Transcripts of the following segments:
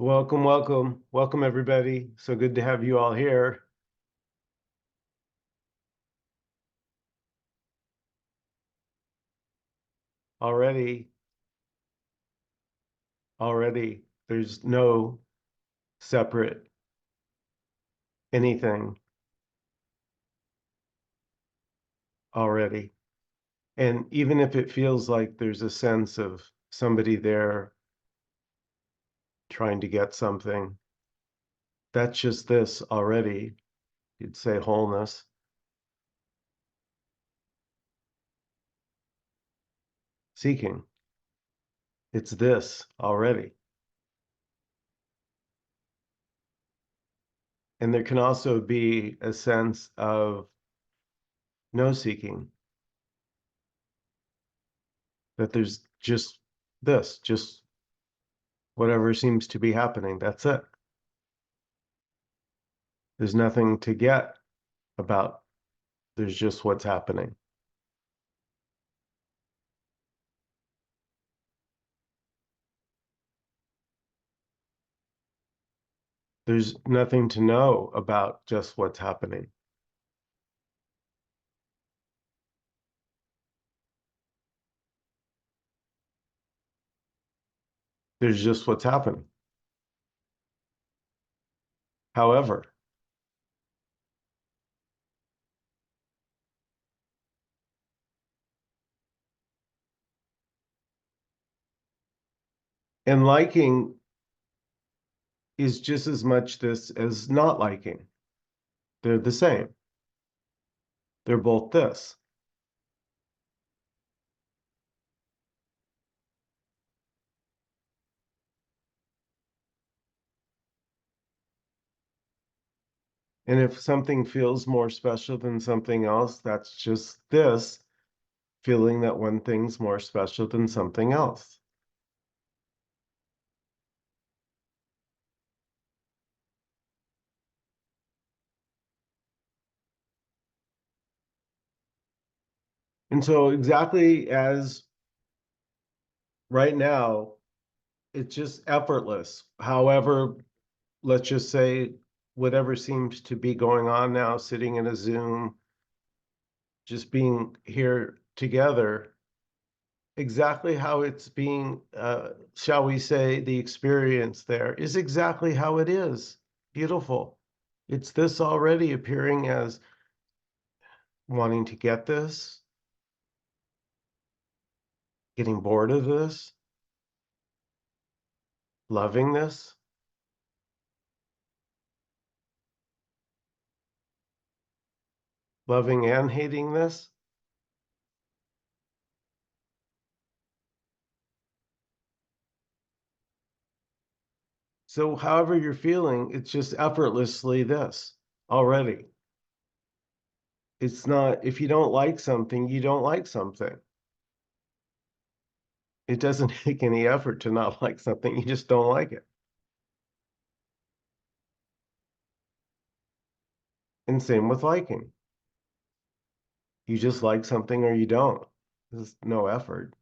Welcome, welcome, welcome, everybody. So good to have you all here. Already, there's no separate anything already. And even if it feels like there's a sense of somebody there trying to get something, that's just this already. You'd say wholeness, seeking. It's this already. And there can also be a sense of no seeking, that there's just this, just whatever seems to be happening. That's it. There's nothing to get about. There's just what's happening. There's nothing to know about just what's happening. There's just what's happening. However, and liking is just as much this as not liking. They're the same. They're both this. And if something feels more special than something else, that's just this feeling that one thing's more special than something else. And so exactly as right now, it's just effortless. However, let's just say whatever seems to be going on now, sitting in a Zoom, just being here together, exactly how it's being, shall we say, the experience there is exactly how it is. Beautiful. It's this already appearing as wanting to get this, getting bored of this, loving this, loving and hating this. So however you're feeling, it's just effortlessly this already. It's not, if you don't like something, you don't like something. It doesn't take any effort to not like something, you just don't like it. And same with liking. You just like something or you don't. There's no effort.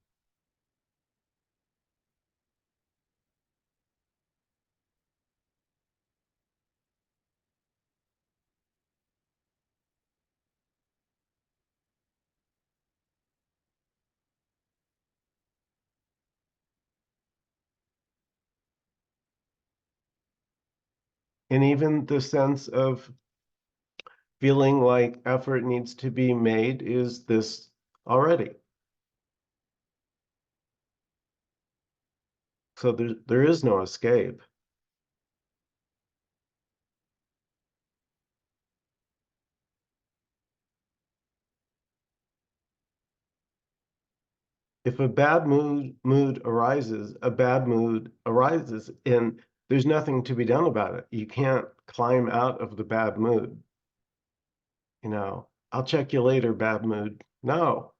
And even the sense of feeling like effort needs to be made is this already. So there is no escape. If a bad mood arises, a bad mood arises, and there's nothing to be done about it. You can't climb out of the bad mood. I'll check you later, bad mood. No,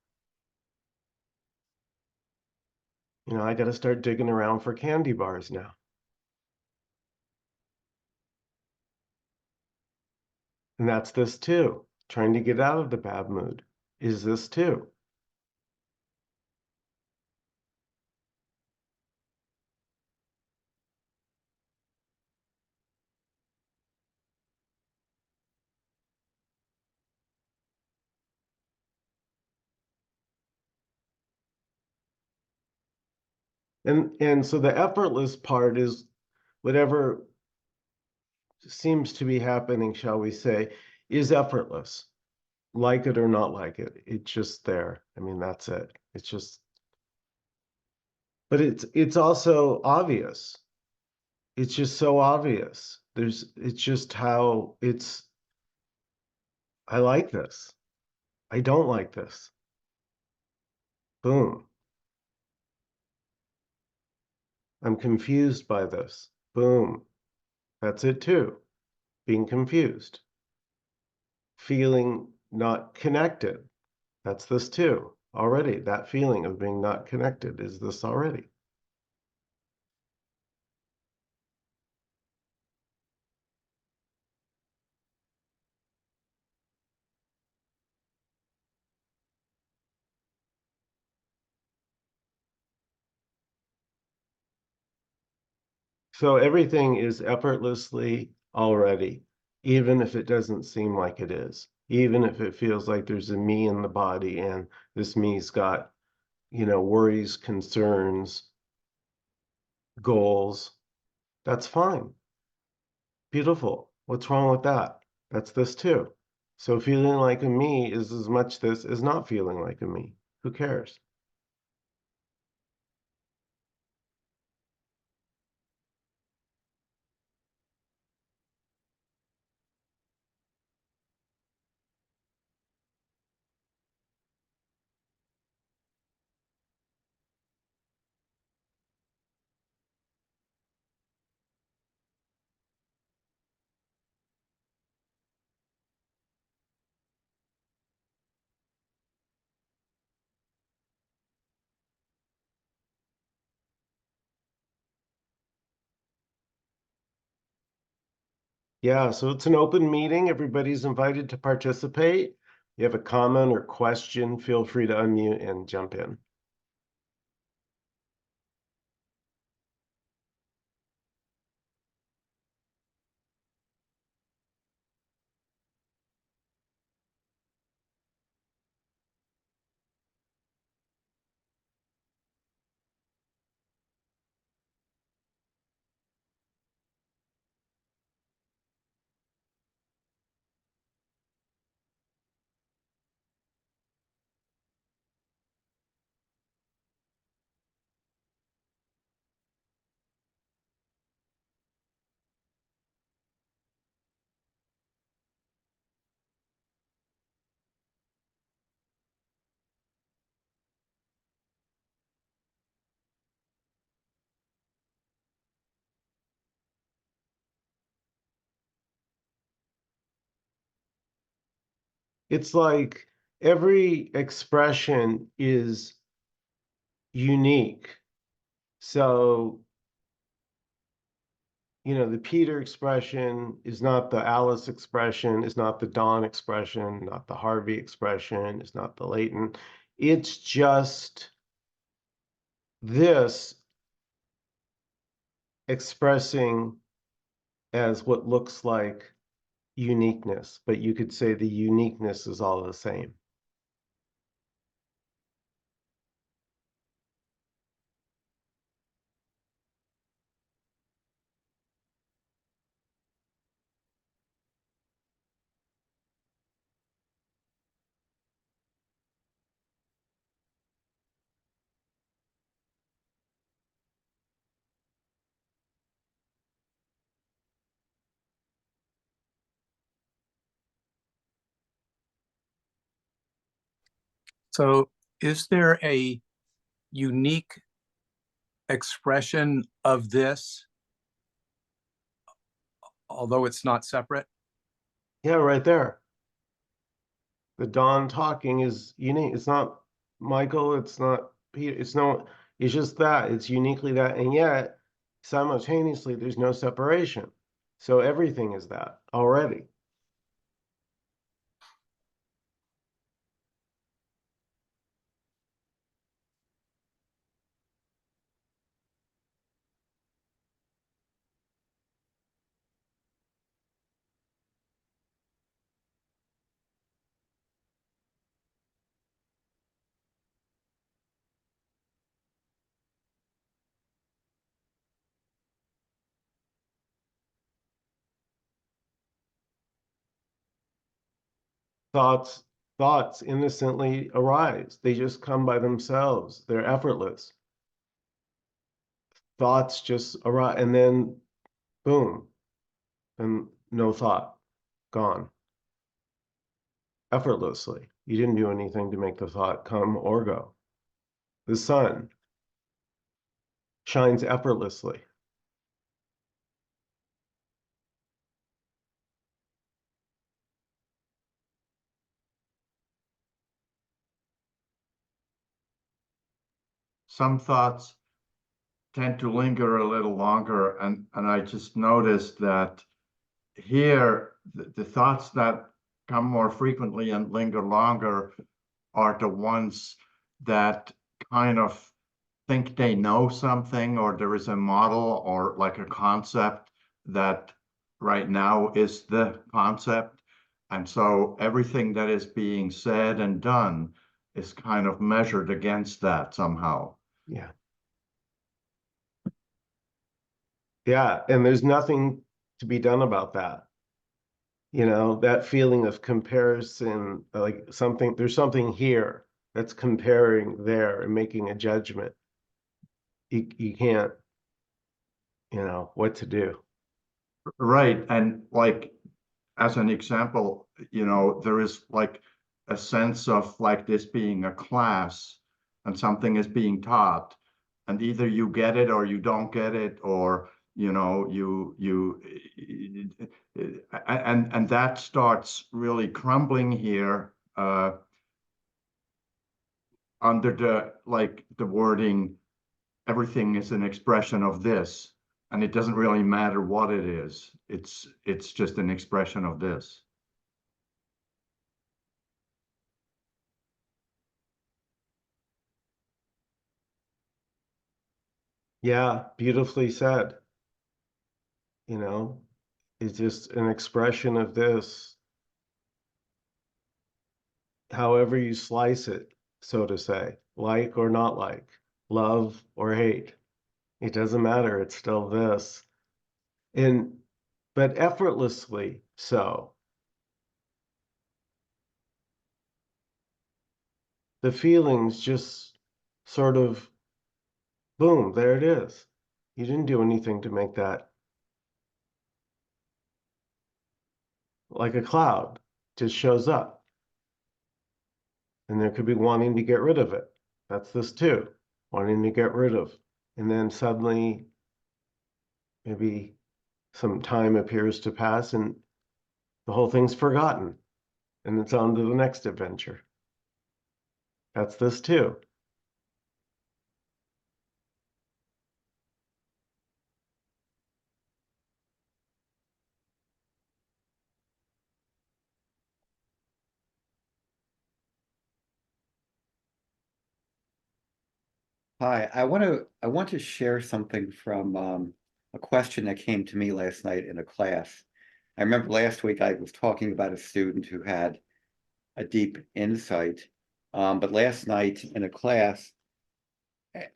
I got to start digging around for candy bars now. And that's this too. Trying to get out of the bad mood is this too. And so the effortless part is whatever seems to be happening, shall we say, is effortless. Like it or not like it, it's just there. I mean, that's it. It's just, but it's also obvious. It's just so obvious. It's just how it's, I like this. I don't like this. Boom. I'm confused by this. Boom. That's it too. Being confused. Feeling not connected. That's this too. Already, that feeling of being not connected is this already. So everything is effortlessly already, even if it doesn't seem like it is, even if it feels like there's a me in the body and this me's got, worries, concerns, goals. That's fine. Beautiful. What's wrong with that? That's this too. So feeling like a me is as much this as not feeling like a me. Who cares? Yeah, so it's an open meeting. Everybody's invited to participate. You have a comment or question, feel free to unmute and jump in. It's like every expression is unique. So, the Peter expression is not the Alice expression, is not the Don expression, not the Harvey expression, is not the Leighton. It's just this expressing as what looks like uniqueness, but you could say the uniqueness is all the same. So, is there a unique expression of this, although it's not separate? Yeah, right there. The Don talking is unique. It's not Michael, it's not Peter, it's just that. It's uniquely that. And yet, simultaneously, there's no separation. So everything is that already. thoughts innocently arise. They just come by themselves. They're effortless. Thoughts just arise, and then boom, and no thought, gone. Effortlessly. You didn't do anything to make the thought come or go. The sun shines effortlessly. Some thoughts tend to linger a little longer, and I just noticed that here the thoughts that come more frequently and linger longer are the ones that kind of think they know something, or there is a model or like a concept that right now is the concept. And so everything that is being said and done is kind of measured against that somehow. Yeah. Yeah, and there's nothing to be done about that. You know, that feeling of comparison, like there's something here that's comparing there and making a judgment. You can't, what to do. Right. And like, as an example, there is like a sense of like this being a class and something is being taught, and either you get it or you don't get it, or and that starts really crumbling here under the wording, everything is an expression of this, and it doesn't really matter what it is. It's just an expression of this. Yeah, beautifully said. It's just an expression of this, however you slice it, so to say, like or not like, love or hate. It doesn't matter. It's still this. But effortlessly so. The feelings just sort of, boom, there it is. You didn't do anything to make that, like a cloud, just shows up. And there could be wanting to get rid of it. That's this too, wanting to get rid of. And then suddenly, maybe some time appears to pass and the whole thing's forgotten. And it's on to the next adventure. That's this too. Hi, I want to share something from a question that came to me last night in a class. I remember last week I was talking about a student who had a deep insight, but last night in a class,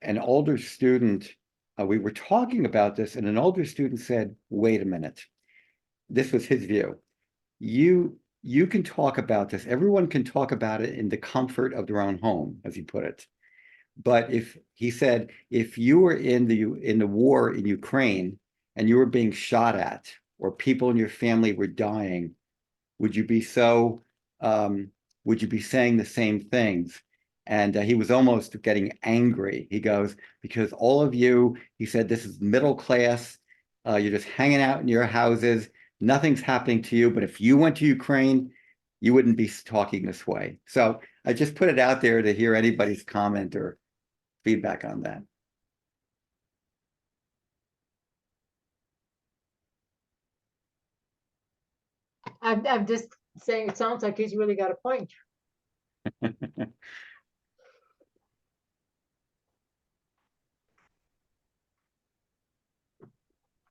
an older student, we were talking about this, and an older student said, "Wait a minute." This was his view. You can talk about this. Everyone can talk about it in the comfort of their own home, as he put it. But if he said, if you were in the war in Ukraine and you were being shot at, or people in your family were dying, would you be so would you be saying the same things? And he was almost getting angry. He goes, because all of you, he said, this is middle class. You're just hanging out in your houses. Nothing's happening to you. But if you went to Ukraine, you wouldn't be talking this way. So I just put it out there to hear anybody's comment or feedback on that. I'm just saying, it sounds like he's really got a point.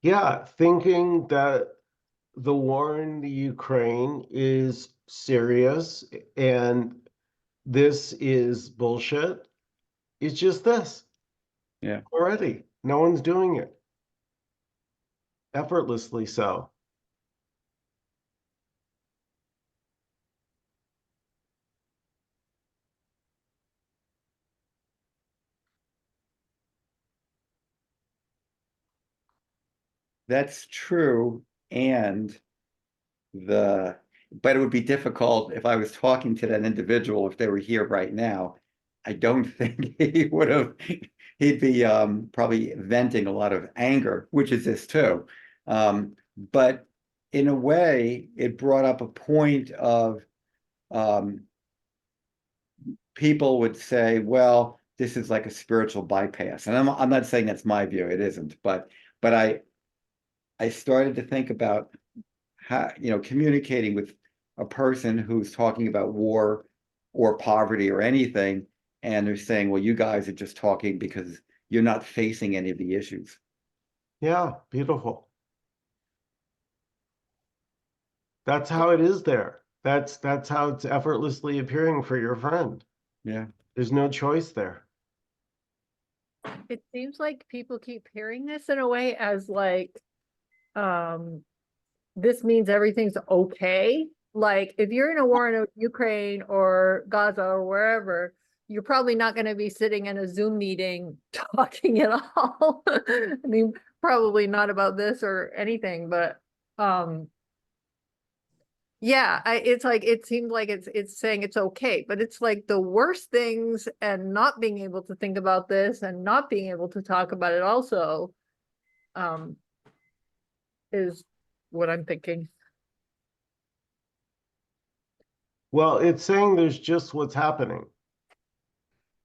Yeah, thinking that the war in the Ukraine is serious and this is bullshit. It's just this. Yeah. Already. No one's doing it. Effortlessly so. That's true. And but it would be difficult if I was talking to that individual, if they were here right now. I don't think he would have, he'd be probably venting a lot of anger, which is this too. But in a way, it brought up a point of people would say, well, this is like a spiritual bypass. And I'm not saying that's my view, it isn't, but I started to think about how, communicating with a person who's talking about war or poverty or anything, and they're saying, well, you guys are just talking because you're not facing any of the issues. Yeah, beautiful. That's how it is there. That's how it's effortlessly appearing for your friend. Yeah. There's no choice there. It seems like people keep hearing this in a way as like, this means everything's okay. Like if you're in a war in Ukraine or Gaza or wherever, you're probably not going to be sitting in a Zoom meeting talking at all. I mean, probably not about this or anything, but yeah, it's like it seems like it's saying it's okay, but it's like the worst things and not being able to think about this and not being able to talk about it also is what I'm thinking. Well, it's saying there's just what's happening.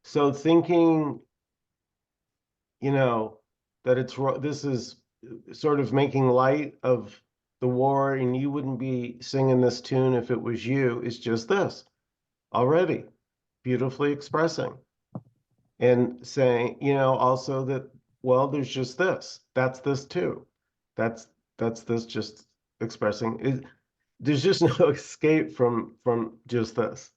So thinking, that this is sort of making light of the war and you wouldn't be singing this tune if it was you, is just this already beautifully expressing and saying, also that, well, there's just this, that's this too. That's this just expressing it. There's just no escape from just this.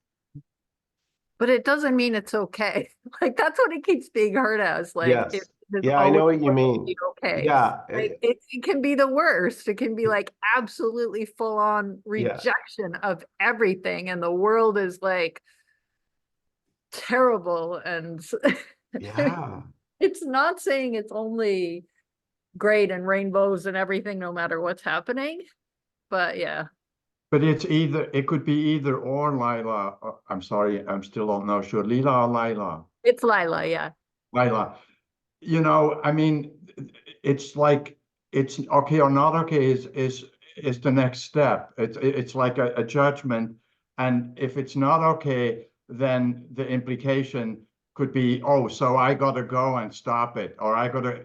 But it doesn't mean it's okay. Like that's what it keeps being heard as. Like Yes. it's Yeah, I know always what you going to mean. be okay. Yeah. Like, it can be the worst. It can be like absolutely full on rejection of everything, and the world is like terrible. And Yeah. it's not saying it's only great and rainbows and everything, no matter what's happening. But yeah. But it could be either or, Lila. I'm sorry, I'm still not sure. Lila or Lila? It's Lila, yeah. Lila. I mean, it's like it's okay or not okay is the next step. It's like a judgment. And if it's not okay, then the implication could be, oh, so I gotta go and stop it, or I gotta,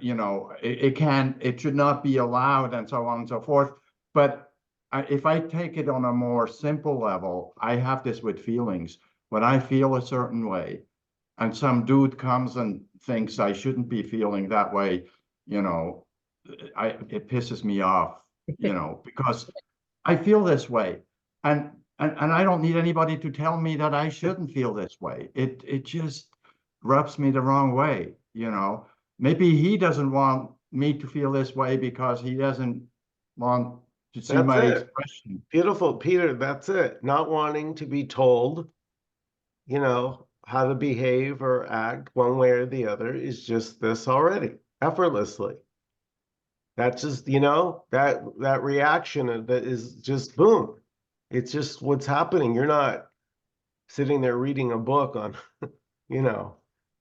it should not be allowed, and so on and so forth. But if I take it on a more simple level, I have this with feelings. When I feel a certain way, and some dude comes and thinks I shouldn't be feeling that way, it pisses me off, because I feel this way. And I don't need anybody to tell me that I shouldn't feel this way. It just rubs me the wrong way, Maybe he doesn't want me to feel this way because he doesn't want to see That's my it. expression. Beautiful, Peter. That's it. Not wanting to be told, how to behave or act one way or the other is just this already, effortlessly. That's just, that reaction that is just boom. It's just what's happening. You're not sitting there reading a book on,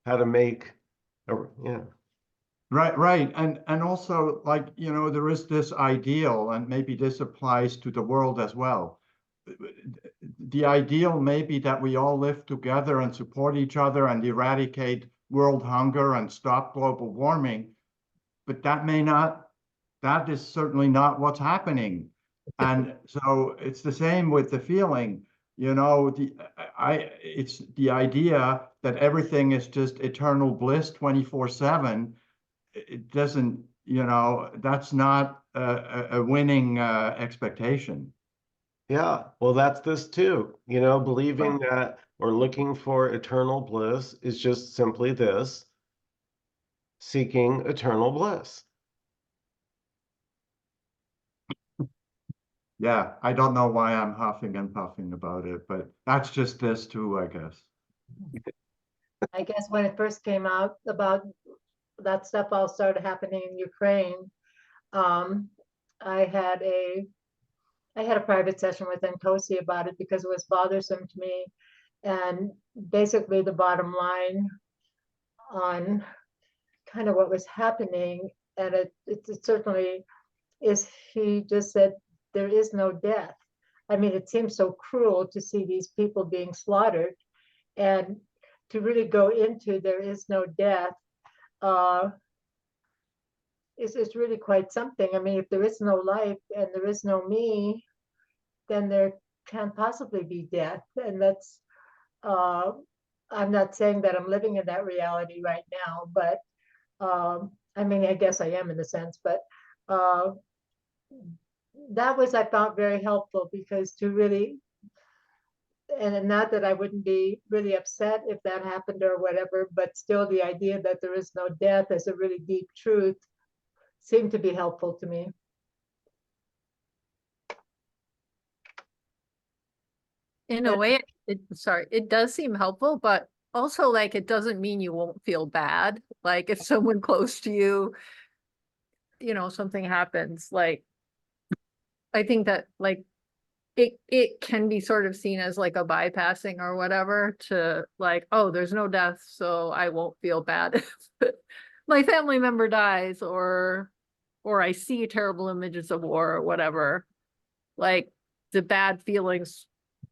how to make yeah. Right. And also, like, there is this ideal, and maybe this applies to the world as well. The ideal may be that we all live together and support each other and eradicate world hunger and stop global warming, but that is certainly not what's happening. And so it's the same with the feeling, it's the idea that everything is just eternal bliss 24/7. It doesn't, that's not a winning expectation. Yeah, well, that's this too, believing that or looking for eternal bliss is just simply this, seeking eternal bliss. Yeah, I don't know why I'm huffing and puffing about it, but that's just this too, I guess. I guess when it first came out about that stuff all started happening in Ukraine, I had a private session with Nkosi about it because it was bothersome to me. And basically the bottom line on kind of what was happening, and it certainly is, he just said, there is no death. I mean, it seems so cruel to see these people being slaughtered, and to really go into there is no death uh, is really quite something. I mean, if there is no life and there is no me, then there can't possibly be death. And that's, uh, I'm not saying that I'm living in that reality right now, but I mean, I guess I am in a sense, but uh, that was, I found very helpful, because to really, and not that I wouldn't be really upset if that happened or whatever, but still the idea that there is no death as a really deep truth seemed to be helpful to me. In a way, sorry, it does seem helpful, but also like it doesn't mean you won't feel bad. Like if someone close to you, something happens, like I think that like it can be sort of seen as like a bypassing or whatever to like, oh, there's no death, so I won't feel bad if my family member dies or I see terrible images of war or whatever. Like the bad feelings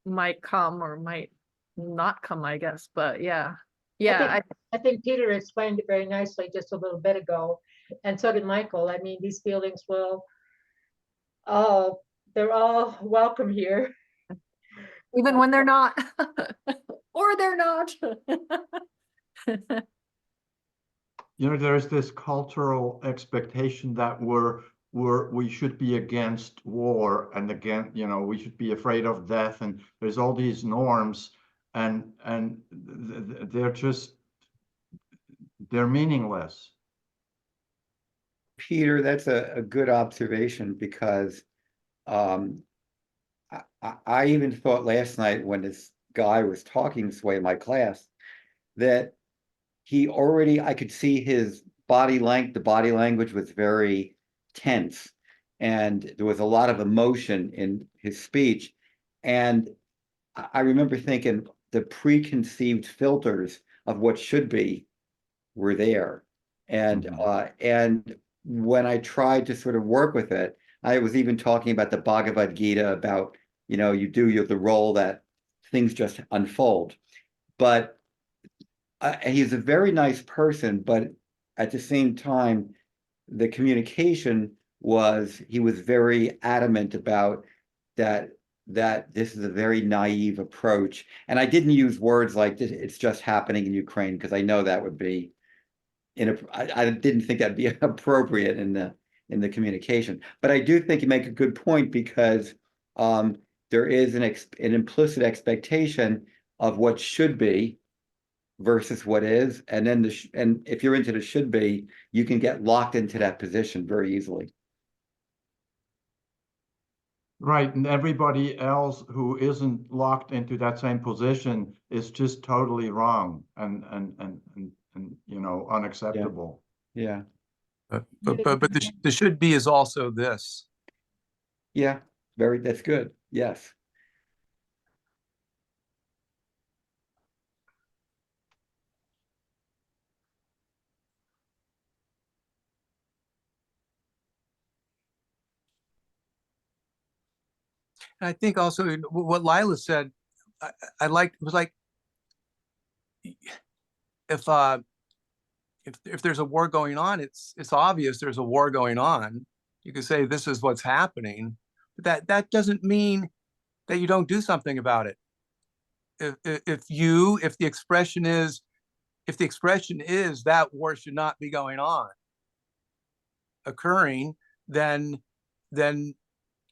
might come or might not come, I guess. But yeah. I think Peter explained it very nicely just a little bit ago, and so did Michael. I mean, these feelings will, they're all welcome here. Even when they're not, or they're not. There's this cultural expectation that we should be against war, and again, we should be afraid of death, and there's all these norms, and they're meaningless. Peter, that's a good observation, because I even thought last night when this guy was talking this way in my class that I could see his the body language was very tense, and there was a lot of emotion in his speech. And I remember thinking the preconceived filters of what should be were there. And and when I tried to sort of work with it, I was even talking about the Bhagavad Gita about, you do the role that things just unfold. But he's a very nice person, but at the same time, the communication he was very adamant about that this is a very naive approach. And I didn't use words like it's just happening in Ukraine, because I know that would be I didn't think that'd be appropriate in the communication. But I do think you make a good point, because there is an implicit expectation of what should be versus what is, and then and if you're into the should be, you can get locked into that position very easily. Right, and everybody else who isn't locked into that same position is just totally wrong and unacceptable. Yeah. But the should be is also this. Yeah, that's good. Yes. And I think also what Lila said, I liked, was like, if there's a war going on, it's obvious there's a war going on. You could say this is what's happening, but that doesn't mean that you don't do something about it. If the expression is that war should not be going on, occurring, then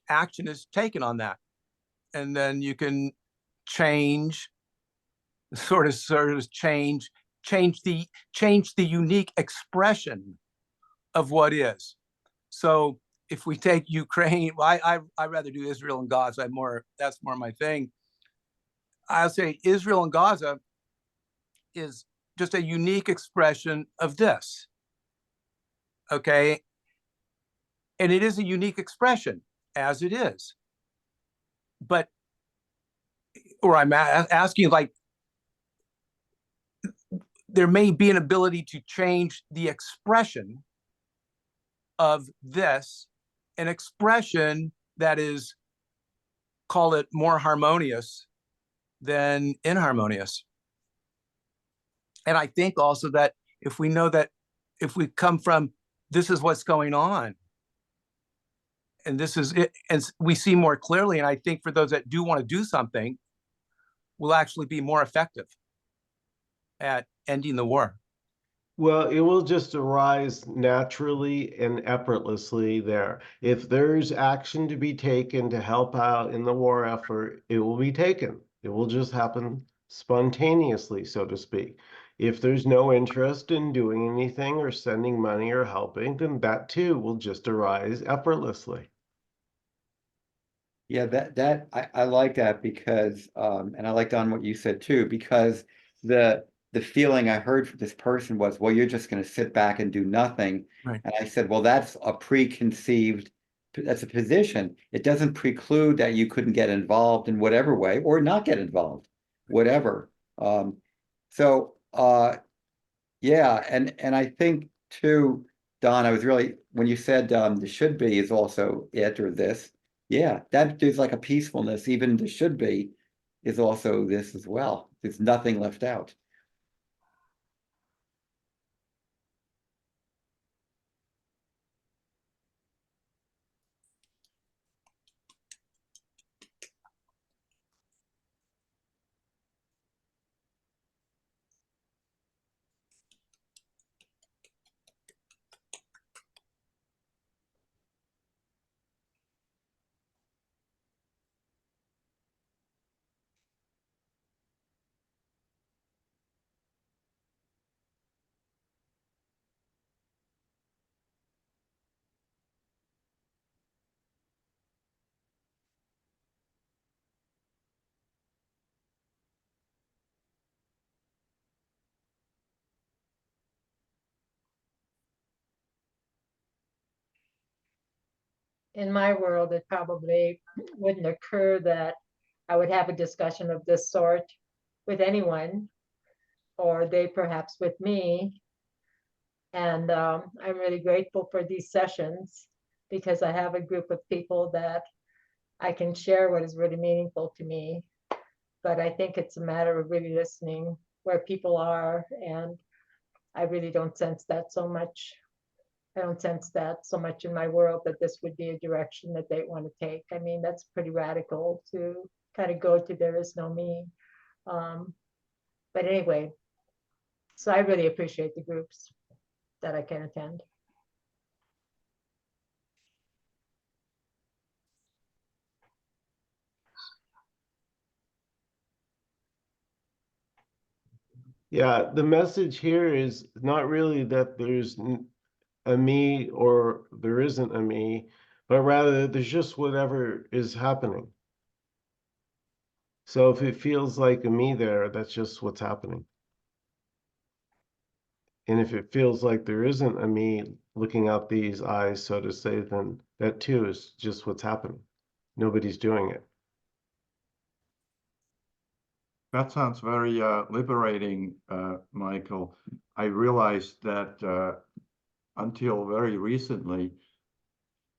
action is taken on that, and then you can change the unique expression of what is. So if we take Ukraine, I rather do Israel and Gaza. That's more my thing. I'll say Israel and Gaza is just a unique expression of this. Okay. And it is a unique expression as it is. But, or I'm asking, like, there may be an ability to change the expression of this, an expression that is, call it, more harmonious than inharmonious. And I think also that if we know that if we come from, this is what's going on, and this is it, and we see more clearly, and I think for those that do want to do something, will actually be more effective at ending the war. Well, it will just arise naturally and effortlessly there. If there's action to be taken to help out in the war effort, it will be taken. It will just happen spontaneously, so to speak. If there's no interest in doing anything or sending money or helping, then that too will just arise effortlessly. Yeah, I like that because and I like, Don, what you said too, because the feeling I heard from this person was, well, you're just going to sit back and do nothing. Right. And I said, well, that's a that's a position. It doesn't preclude that you couldn't get involved in whatever way or not get involved, whatever. So yeah, and I think too, Don, I was really, when you said the should be is also it or this, yeah, that there's like a peacefulness, even the should be is also this as well. There's nothing left out. In my world, it probably wouldn't occur that I would have a discussion of this sort with anyone, or they perhaps with me. And I'm really grateful for these sessions because I have a group of people that I can share what is really meaningful to me. But I think it's a matter of really listening where people are. And I really don't sense that so much. I don't sense that so much in my world that this would be a direction that they want to take. I mean, that's pretty radical to kind of go to there is no me. But anyway, so I really appreciate the groups that I can attend. Yeah, the message here is not really that there's a me or there isn't a me, but rather there's just whatever is happening. So if it feels like a me there, that's just what's happening. And if it feels like there isn't a me looking out these eyes, so to say, then that too is just what's happening. Nobody's doing it. That sounds very liberating, Michael. I realized that until very recently,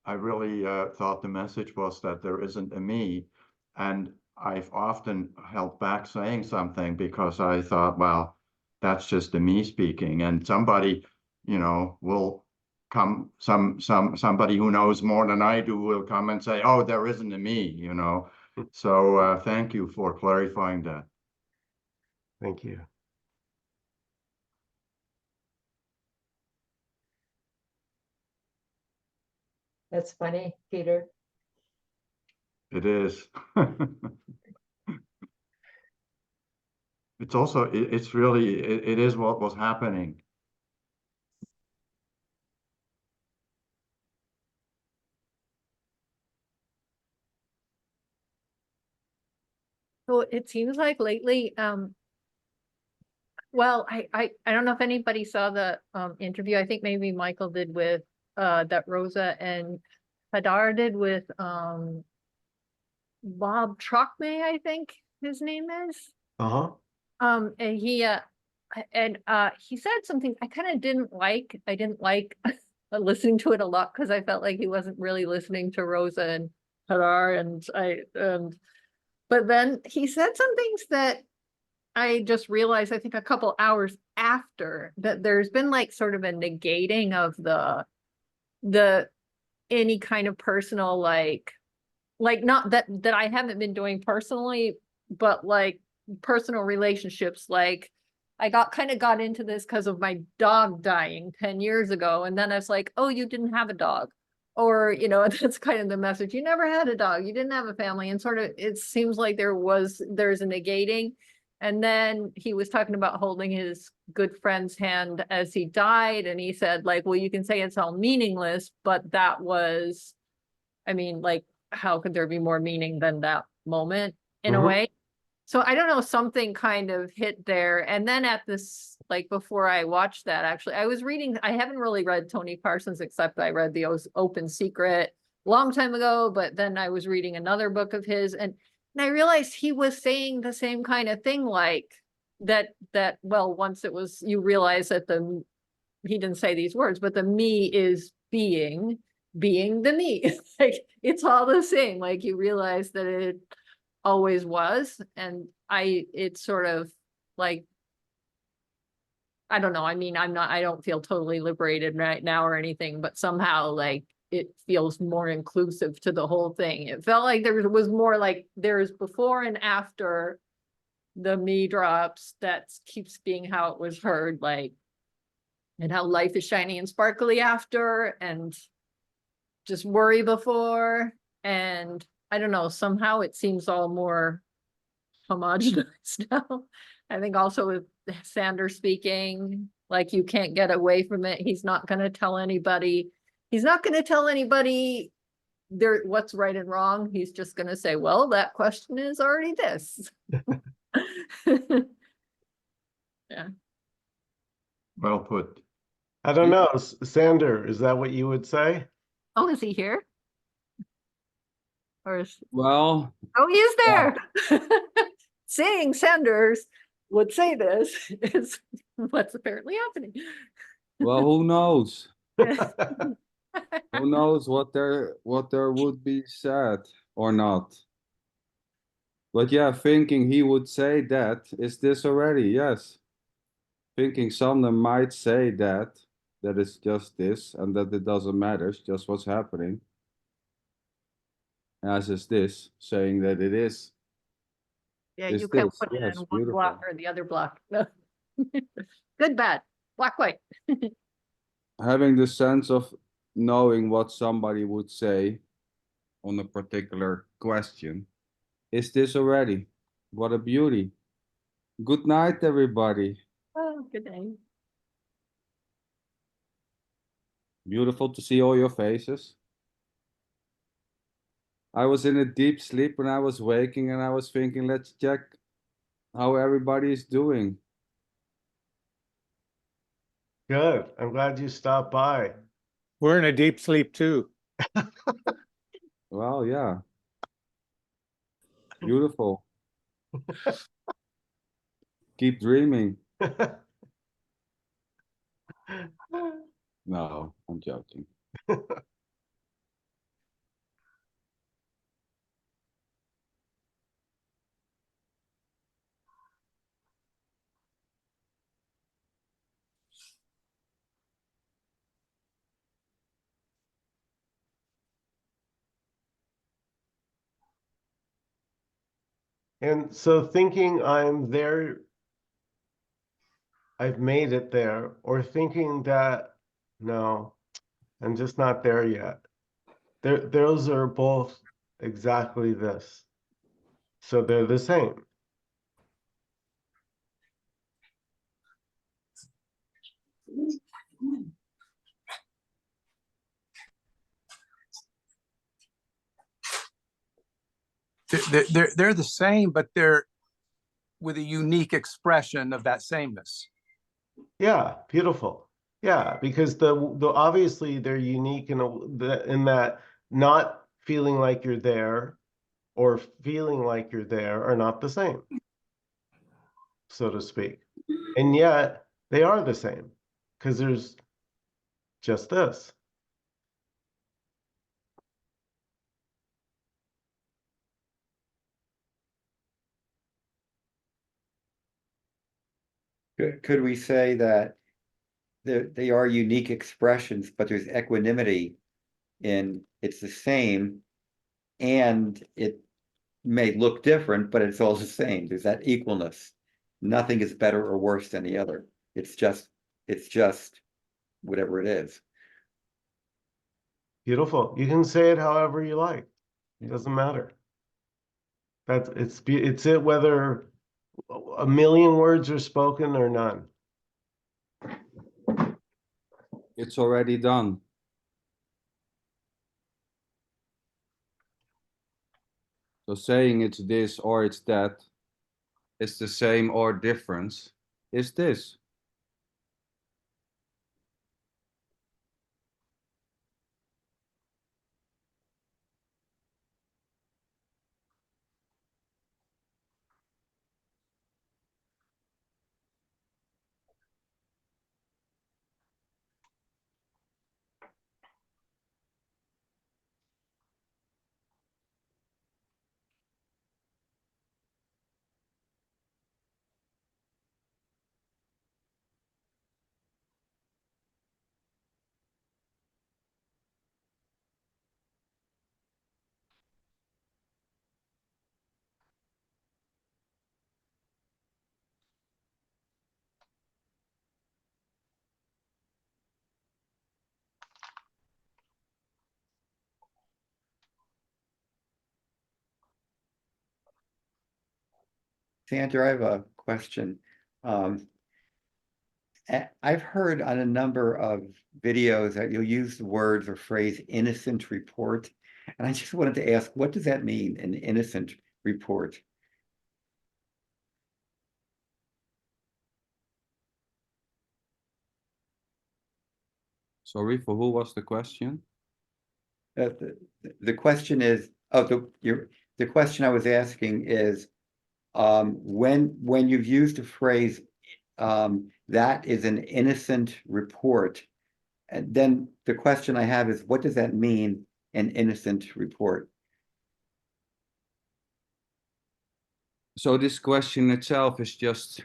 I really thought the message was that there isn't a me. And I've often held back saying something because I thought, well, that's just a me speaking. And somebody, will come, somebody who knows more than I do will come and say, oh, there isn't a me, So thank you for clarifying that. Thank you. That's funny, Peter. It is. It's also, it's really, it is what was happening. So it seems like lately, well, I don't know if anybody saw the interview. I think maybe Michael did with that Rosa and Hadar did with Bob Trockmay, I think his name is. Uh-huh. And he said something I kind of didn't like. I didn't like listening to it a lot because I felt like he wasn't really listening to Rosa and Hadar, but then he said some things that I just realized, I think a couple hours after, that there's been like sort of a negating of the any kind of personal, like not that I haven't been doing personally, but like personal relationships. Like I got into this because of my dog dying 10 years ago. And then I was like, oh, you didn't have a dog. Or, that's kind of the message. You never had a dog. You didn't have a family. And sort of, it seems like there's a negating. And then he was talking about holding his good friend's hand as he died. And he said, like, well, you can say it's all meaningless, but that was, I mean, like, how could there be more meaning than that moment in a way? So I don't know, something kind of hit there. And then at this, like before I watched that, actually, I haven't really read Tony Parsons, except I read The Open Secret a long time ago, but then I was reading another book of his, and I realized he was saying the same kind of thing, like that, well, once it was, you realize that he didn't say these words, but the me is being the me. Like it's all the same. Like you realize that it always was. And it's sort of like, I don't know. I mean, I don't feel totally liberated right now or anything, but somehow like it feels more inclusive to the whole thing. It felt like there was more, like there's before and after the me drops, that keeps being how it was heard, like, and how life is shiny and sparkly after, and just worry before. And I don't know, somehow it seems all more homogenized now. I think also with Sanders speaking, like you can't get away from it. He's not going to tell anybody. He's not going to tell anybody what's right and wrong. He's just going to say, well, that question is already this. Yeah. Well put. I don't know, Sander, is that what you would say? Oh, is he here? Or is... Well, Oh, he is there. Seeing Sanders would say this is what's apparently happening. well, who knows? Who knows what there would be said or not? But yeah, thinking he would say that, is this already? Yes. Thinking Sander might say that it's just this and that it doesn't matter, it's just what's happening. As is this, saying that it is. Yeah, Is you can this? put it Yes, in one beautiful. block or the other block. No. Good, bad, black, white. Having the sense of knowing what somebody would say on a particular question. Is this already? What a beauty. Good night, everybody. Oh, good day. Beautiful to see all your faces. I was in a deep sleep when I was waking and I was thinking, let's check how everybody is doing. Good. I'm glad you stopped by. We're in a deep sleep too. Well, yeah. Beautiful. Keep dreaming. No, I'm joking. And so thinking I'm there, I've made it there, or thinking that, no, I'm just not there yet. Those are both exactly this. So they're the same. They're the same, but they're with a unique expression of that sameness. Yeah, beautiful. Yeah, because the obviously they're unique in that not feeling like you're there or feeling like you're there are not the same, so to speak. And yet they are the same because there's just this. Could we say that they are unique expressions, but there's equanimity in it's the same, and it may look different, but it's all the same. There's that equalness. Nothing is better or worse than the other. It's just whatever it is. Beautiful. You can say it however you like. It doesn't matter. It's it whether a million words are spoken or none. It's already done. So saying it's this or it's that, it's the same or difference, is this. Sandra, I have a question. I've heard on a number of videos that you'll use the words or phrase innocent report. And I just wanted to ask, what does that mean, an innocent report? Sorry, for who was the question? The question is, the question I was asking is, when you've used the phrase, that is an innocent report, and then the question I have is, what does that mean, an innocent report? So this question itself is just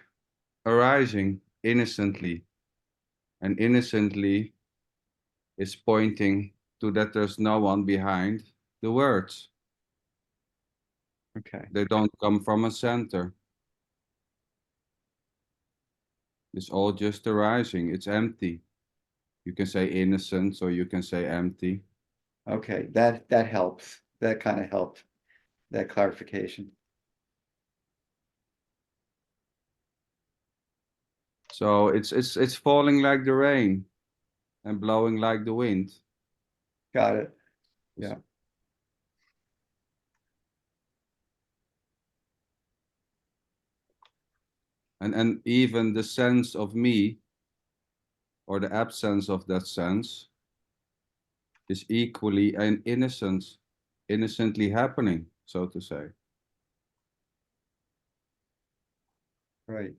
arising innocently. And innocently is pointing to that there's no one behind the words. Okay. They don't come from a center. It's all just arising. It's empty. You can say innocent, or you can say empty. Okay, that helps. That kind of helped, that clarification. So it's falling like the rain and blowing like the wind. Got it. Yeah. And even the sense of me, or the absence of that sense, is equally an innocently happening, so to say. Right.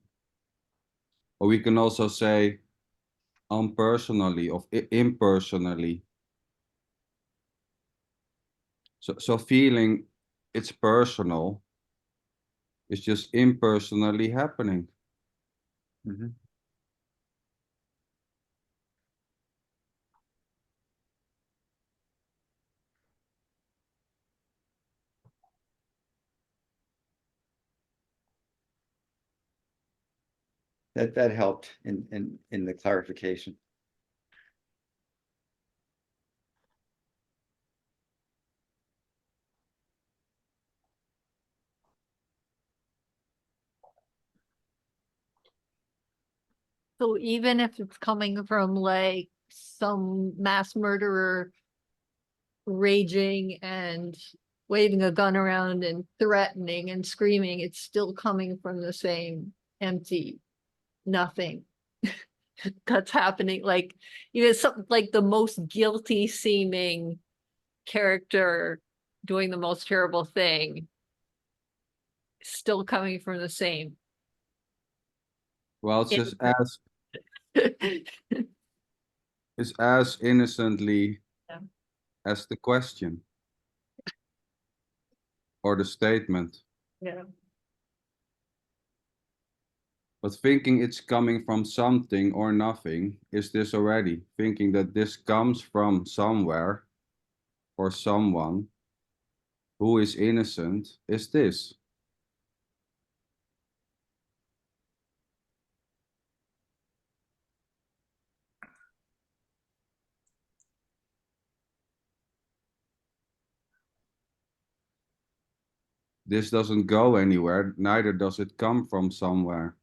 Or we can also say unpersonally or impersonally. So feeling it's personal is just impersonally happening. Mm-hmm. That helped in the clarification. So even if it's coming from like some mass murderer raging and waving a gun around and threatening and screaming, it's still coming from the same empty nothing. that's happening. Like, you know, something like the most guilty seeming character doing the most terrible thing still coming from the same. Well, it's Yeah. just as innocently Yeah. as the question or the statement. Yeah. But thinking it's coming from something or nothing is this already. Thinking that this comes from somewhere or someone who is innocent is this. This doesn't go anywhere, neither does it come from somewhere.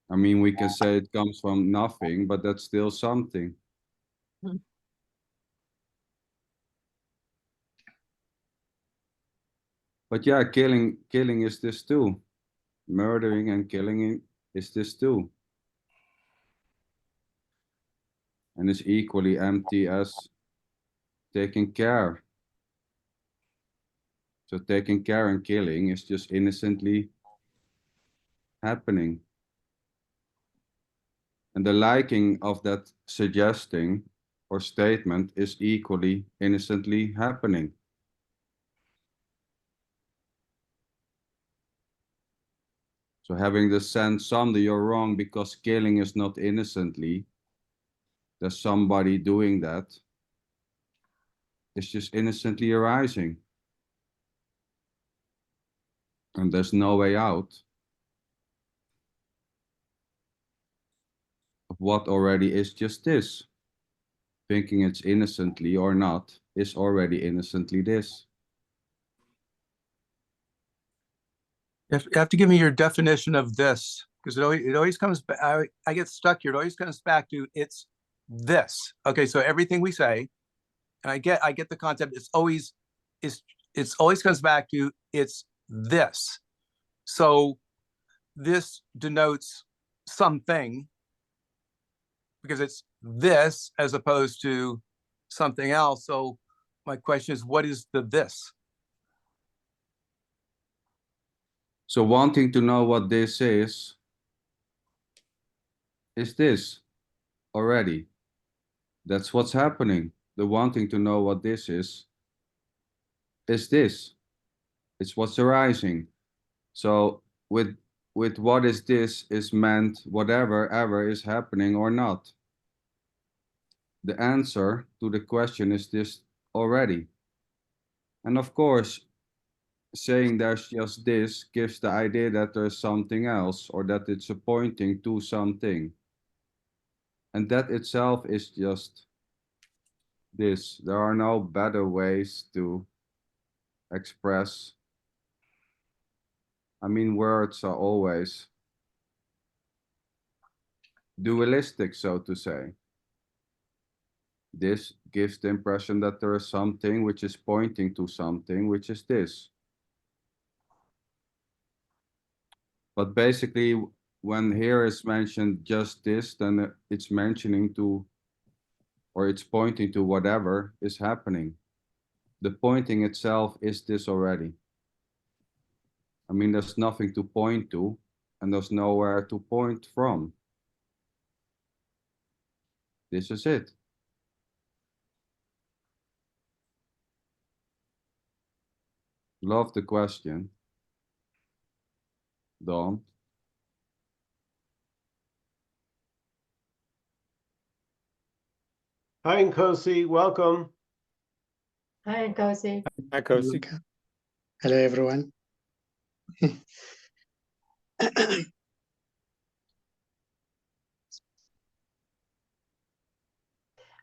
I mean, we can say it comes from nothing, but that's still something. Hmm. But yeah, killing is this too. Murdering and killing is this too. And is equally empty as taking care. So taking care and killing is just innocently happening. And the liking of that suggesting or statement is equally innocently happening. So having the sense someday you're wrong because killing is not innocently, there's somebody doing that, it's just innocently arising. And there's no way out of what already is just this. Thinking it's innocently or not is already innocently this. You have to give me your definition of this, because it always comes back. I get stuck here. It always comes back to it's this. Okay, so everything we say, and I get the concept. It's always comes back to it's this. So this denotes something because it's this as opposed to something else. So my question is, what is the this? So wanting to know what this is this already. That's what's happening. The wanting to know what this is this. It's what's arising. So with what is this is meant whatever ever is happening or not. The answer to the question is this already. And of course, saying there's just this gives the idea that there's something else or that it's pointing to something. And that itself is just this. There are no better ways to express. I mean, words are always dualistic, so to say. This gives the impression that there is something which is pointing to something, which is this. But basically, when here is mentioned just this, then it's mentioning to, or it's pointing to whatever is happening. The pointing itself is this already. I mean, there's nothing to point to, and there's nowhere to point from. This is it. Love the question, Dawn. Hi, Nkosi, welcome. Hi, Nkosi. Michael-Sander-Nkosi. Hello, everyone. I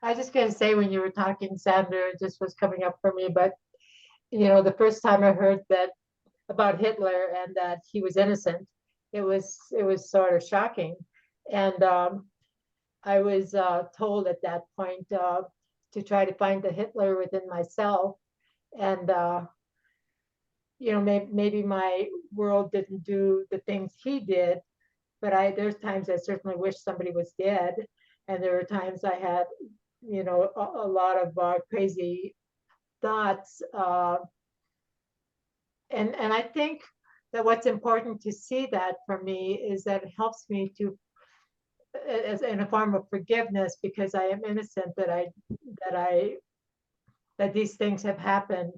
was just gonna say when you were talking, Sander, it just was coming up for me, but you know, the first time I heard that about Hitler and that he was innocent, it was sort of shocking. And I was told at that point to try to find the Hitler within myself. And you know, maybe my world didn't do the things he did, but there's times I certainly wish somebody was dead. And there are times I had, you know, a lot of crazy thoughts. And I think that what's important to see that for me is that it helps me to, as in a form of forgiveness, because I am innocent that these things have happened,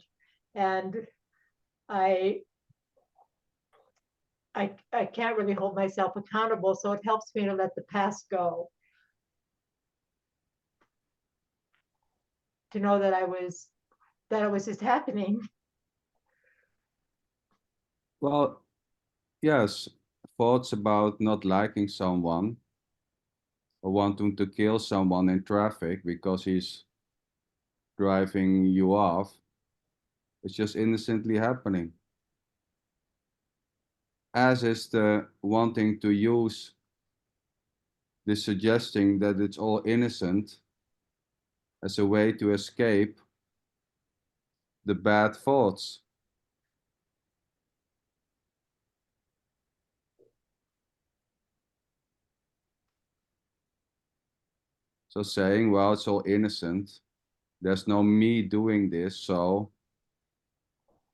and I I can't really hold myself accountable, so it helps me to let the past go. To know that it was just happening. Well, yes, thoughts about not liking someone or wanting to kill someone in traffic because he's driving you off, it's just innocently happening. As is the wanting to use this suggesting that it's all innocent as a way to escape the bad thoughts. So saying, well, it's all innocent, there's no me doing this, so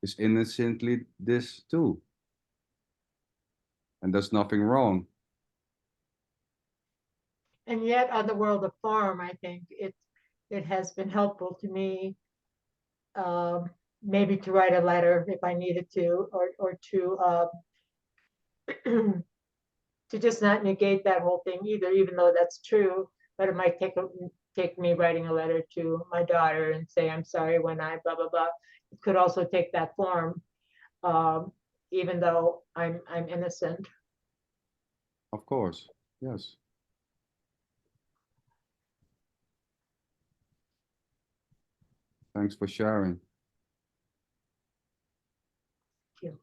it's innocently this too. And there's nothing wrong. And yet on the world of form, I think it has been helpful to me, maybe to write a letter if I needed to, or to just not negate that whole thing either, even though that's true. But it might take me writing a letter to my daughter and say I'm sorry when I blah blah blah. It could also take that form, even though I'm innocent. Of course, yes. Thanks for sharing. Thank you.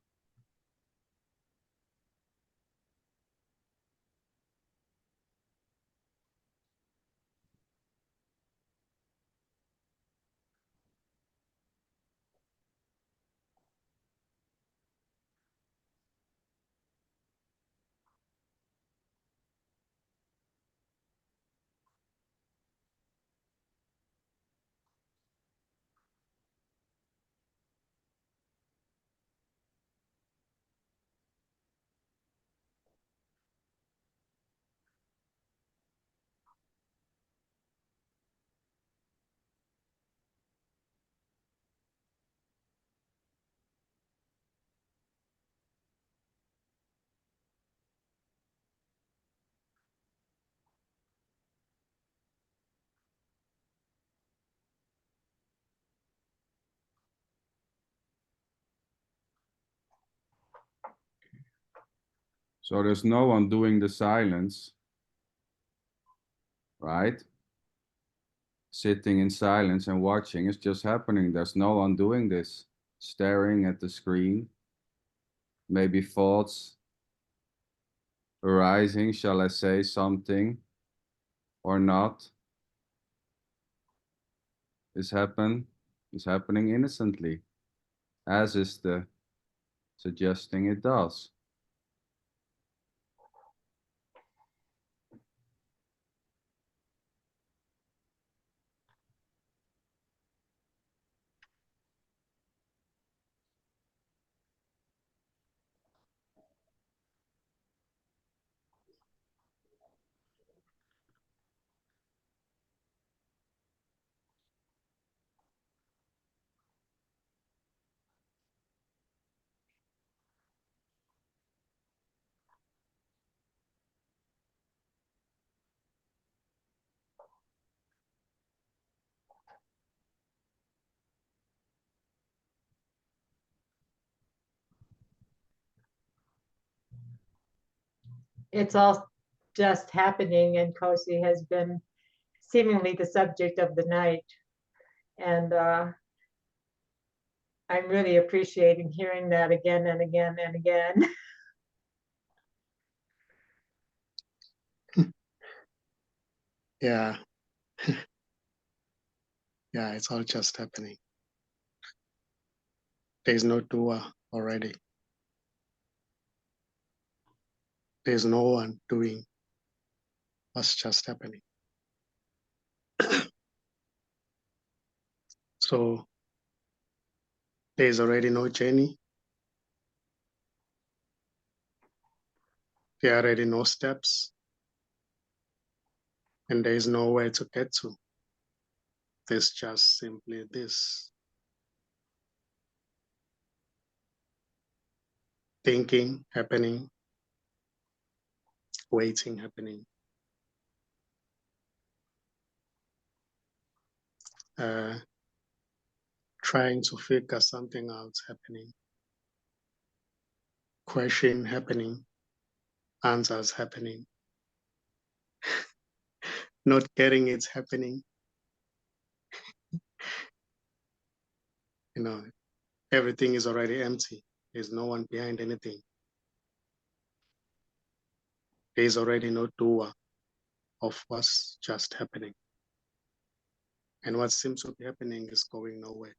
So there's no one doing the silence, right? Sitting in silence and watching is just happening. There's no one doing this, staring at the screen. Maybe thoughts arising, shall I say something or not? Is happening innocently, as is the suggesting it does. It's all just happening, and Nkosi has been seemingly the subject of the night. And I'm really appreciating hearing that again and again and again. Yeah. Yeah, it's all just happening. There's no doer already. There's no one doing what's just happening. So there's already no journey. There are already no steps. And there is nowhere to get to. There's just simply this. Thinking happening, waiting happening. Trying to figure something out happening. Question happening, answers happening. Not getting it's happening. You know, everything is already empty. There's no one behind anything. There's already no doer of what's just happening. And what seems to be happening is going nowhere.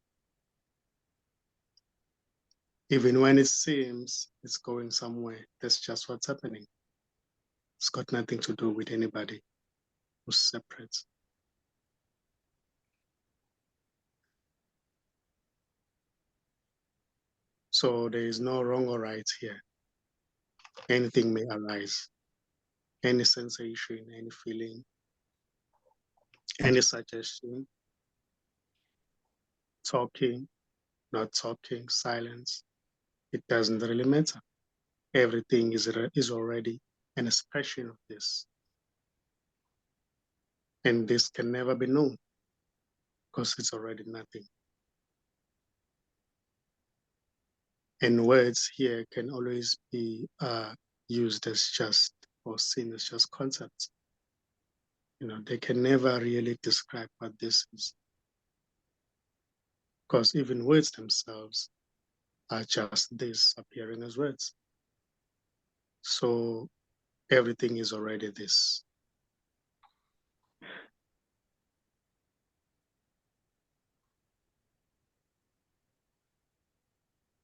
Even when it seems it's going somewhere, that's just what's happening. It's got nothing to do with anybody who's separate. So there is no wrong or right here. Anything may arise. Any sensation, any feeling, any suggestion, talking, not talking, silence, it doesn't really matter. Everything is already an expression of this. And this can never be known because it's already nothing. And words here can always be used as just or seen as just concepts. You know, they can never really describe what this is. Because even words themselves are just this appearing as words. So everything is already this.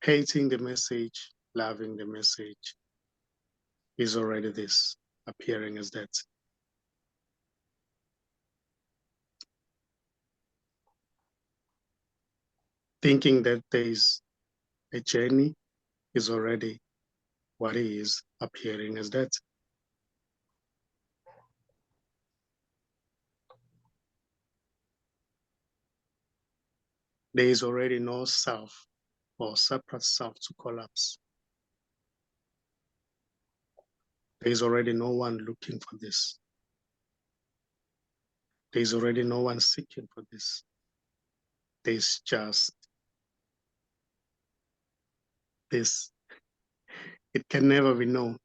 Hating the message, loving the message is already this, appearing as that. Thinking that there is a journey is already what is appearing as that. There is already no self or separate self to collapse. There is already no one looking for this. There is already no one seeking for this. There's just this. It can never be known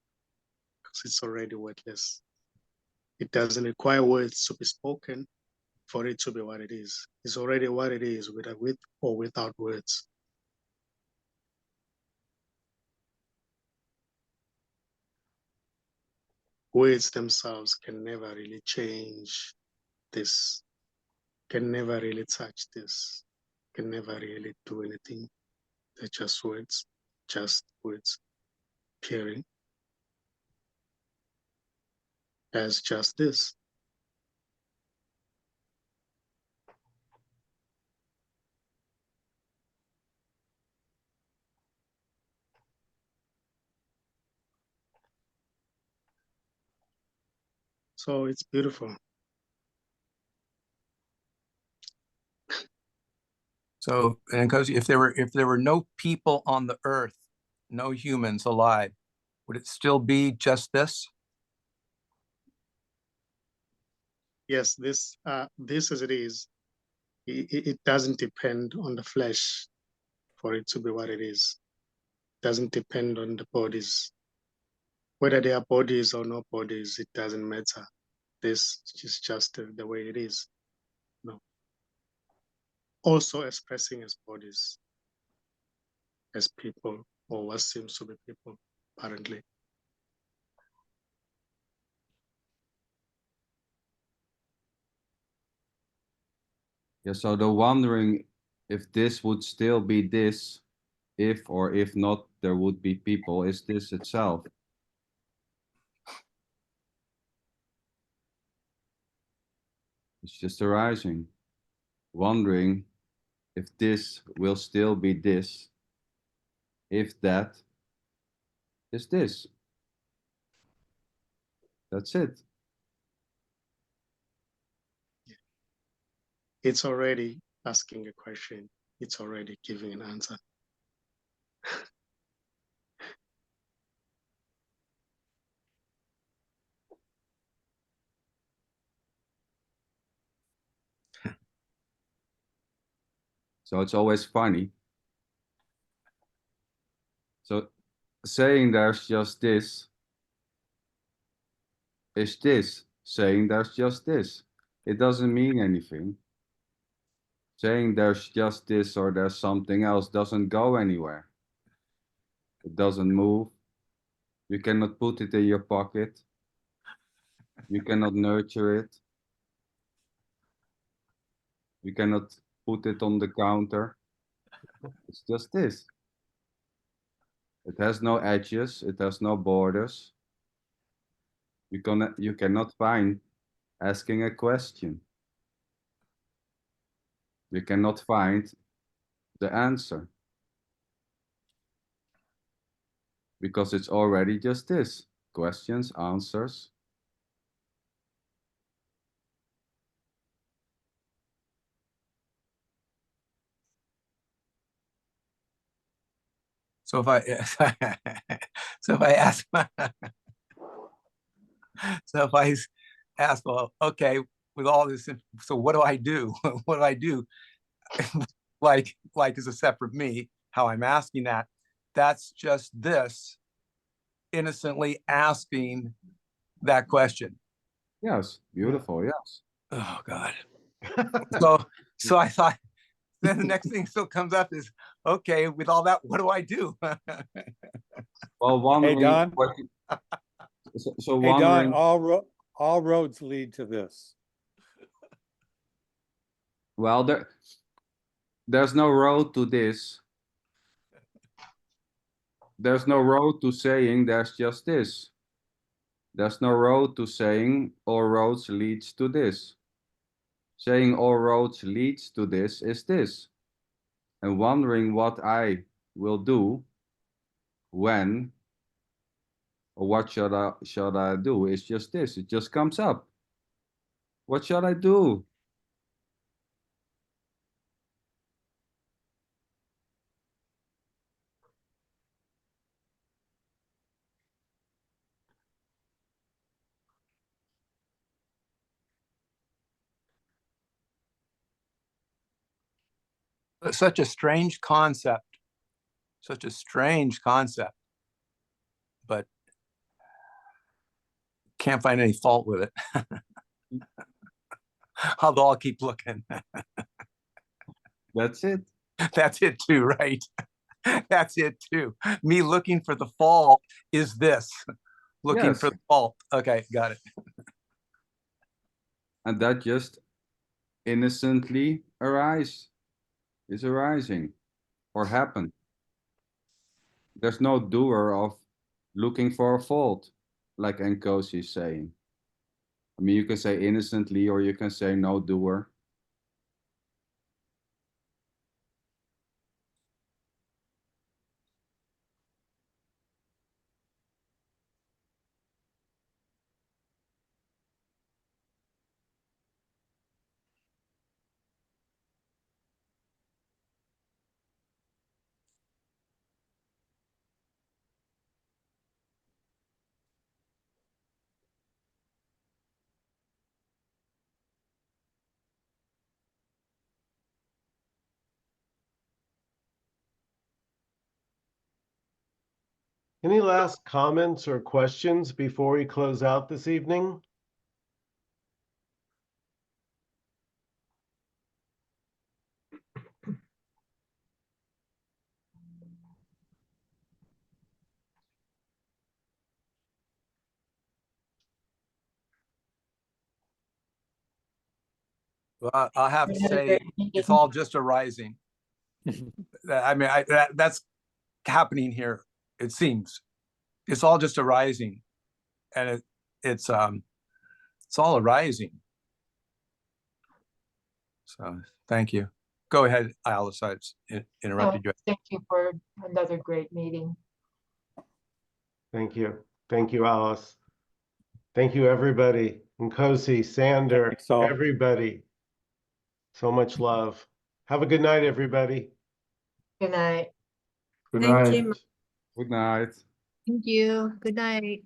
because it's already worthless. It doesn't require words to be spoken for it to be what it is. It's already what it is with or without words. Words themselves can never really change this, can never really touch this, can never really do anything. They're just words appearing as just this. So it's beautiful. So, Nkosi, if there were no people on the earth, no humans alive, would it still be just this? Yes, this as it is, it doesn't depend on the flesh for it to be what it is. It doesn't depend on the bodies. Whether they are bodies or no bodies, it doesn't matter. This is just the way it is. No. Also expressing as bodies, as people, or what seems to be people, apparently. Yeah, so the wondering if this would still be this, if or if not there would be people, is this itself. It's just arising, wondering if this will still be this, if that is this. That's it. It's already asking a question. It's already giving an answer. So it's always funny. So saying there's just this is this. Saying there's just this. It doesn't mean anything. Saying there's just this or there's something else doesn't go anywhere. It doesn't move. You cannot put it in your pocket. You cannot nurture it. You cannot put it on the counter. It's just this. It has no edges. It has no borders. You cannot find asking a question. You cannot find the answer. Because it's already just this. Questions, answers. So if I so if I ask so if I ask, well, okay, with all this, so what do I do? What do I do? like as a separate me, how I'm asking that, that's just this innocently asking that question. Yes, beautiful, yes. Oh God. So I thought, then the next thing still comes up is, okay, with all that, what do I do? Well, wondering Don. what so Hey, Don, wondering, all roads lead to this. well, there's no road to this. There's no road to saying there's just this. There's no road to saying all roads leads to this. Saying all roads leads to this is this. And wondering what I will do when or what should I do is just this. It just comes up. What should I do? Such a strange concept, but can't find any fault with it. Although I'll keep looking. That's it. That's it too, right? That's it too. Me looking for the fault is this. Looking Yes. for the fault. Okay, got it. And that just innocently is arising or happen. There's no doer of looking for a fault, like Nkosi is saying. I mean, you can say innocently or you can say no doer. Any last comments or questions before we close out this evening? Well, I'll have to say it's all just arising. I mean, that's happening here. It seems it's all just arising, and it's all arising. So thank you. Go ahead, Alice. I interrupted you. Thank you for another great meeting. Thank you. Thank you, Alice. Thank you, everybody. Nkosi, Sander, Thanks all. everybody. So much love. Have a good night, everybody. Good night. Good Thank night. you. Good night. Thank you. Good night.